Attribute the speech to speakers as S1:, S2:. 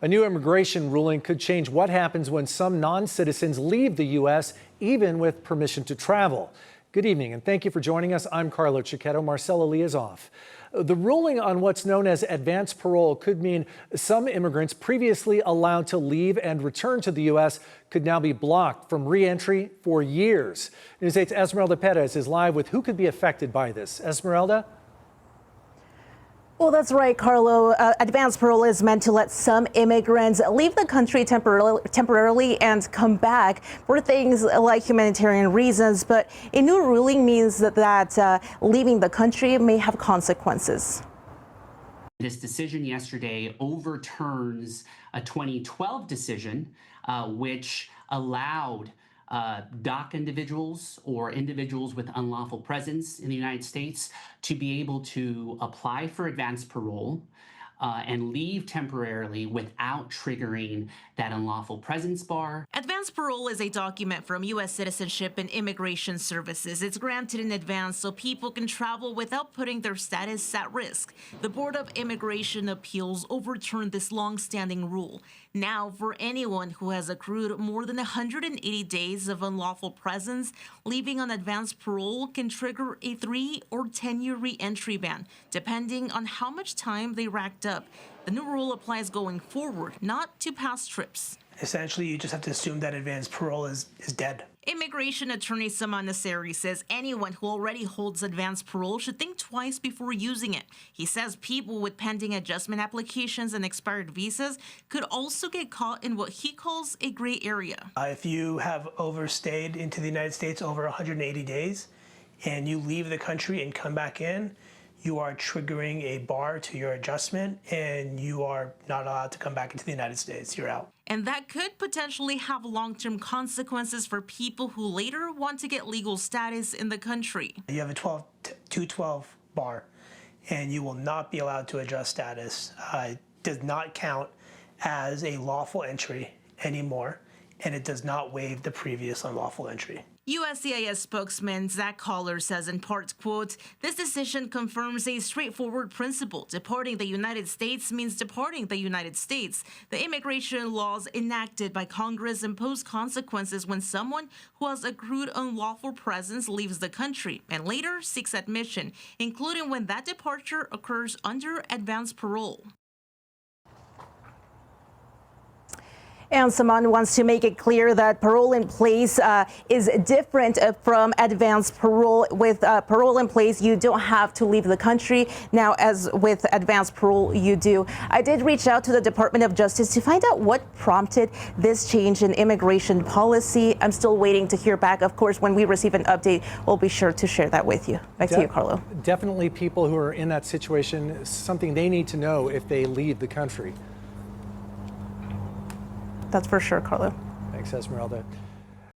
S1: A new immigration ruling could change what happens when some non-citizens leave the U.S., even with permission to travel. Good evening, and thank you for joining us. I'm Carlo Cicchetto. Marcella Lee is off. The ruling on what's known as advance parole could mean some immigrants previously allowed to leave and return to the U.S. could now be blocked from re-entry for years. News 8's Esmeralda Perez is live with who could be affected by this. Esmeralda?
S2: Well, that's right, Carlo. Advance parole is meant to let some immigrants leave the country temporarily and come back for things like humanitarian reasons. But a new ruling means that leaving the country may have consequences.
S3: This decision yesterday overturns a 2012 decision which allowed DACA individuals or individuals with unlawful presence in the United States to be able to apply for advance parole and leave temporarily without triggering that unlawful presence bar.
S4: Advance parole is a document from U.S. Citizenship and Immigration Services. It's granted in advance so people can travel without putting their status at risk. The Board of Immigration Appeals overturned this long-standing rule. Now, for anyone who has accrued more than 180 days of unlawful presence, leaving on advance parole can trigger a 3 or 10-year re-entry ban, depending on how much time they racked up. The new rule applies going forward, not to past trips.
S5: Essentially, you just have to assume that advance parole is dead.
S4: Immigration attorney Saman Nasseri says anyone who already holds advance parole should think twice before using it. He says people with pending adjustment applications and expired visas could also get caught in what he calls a gray area.
S5: If you have overstayed into the United States over 180 days and you leave the country and come back in, you are triggering a bar to your adjustment and you are not allowed to come back into the United States. You're out.
S4: And that could potentially have long-term consequences for people who later want to get legal status in the country.
S5: You have a 212 bar and you will not be allowed to adjust status. It does not count as a lawful entry anymore, and it does not waive the previous unlawful entry.
S4: USCIS spokesman Zach Collar says in part, quote, "This decision confirms a straightforward principle. Departing the United States means departing the United States. The immigration laws enacted by Congress impose consequences when someone who has accrued unlawful presence leaves the country and later seeks admission, including when that departure occurs under advance parole."
S2: And Saman wants to make it clear that parole in place is different from advance parole. With parole in place, you don't have to leave the country. Now, as with advance parole, you do. I did reach out to the Department of Justice to find out what prompted this change in immigration policy. I'm still waiting to hear back. Of course, when we receive an update, we'll be sure to share that with you. Back to you, Carlo.
S1: Definitely people who are in that situation, something they need to know if they leave the country.
S2: That's for sure, Carlo.
S1: Thanks, Esmeralda.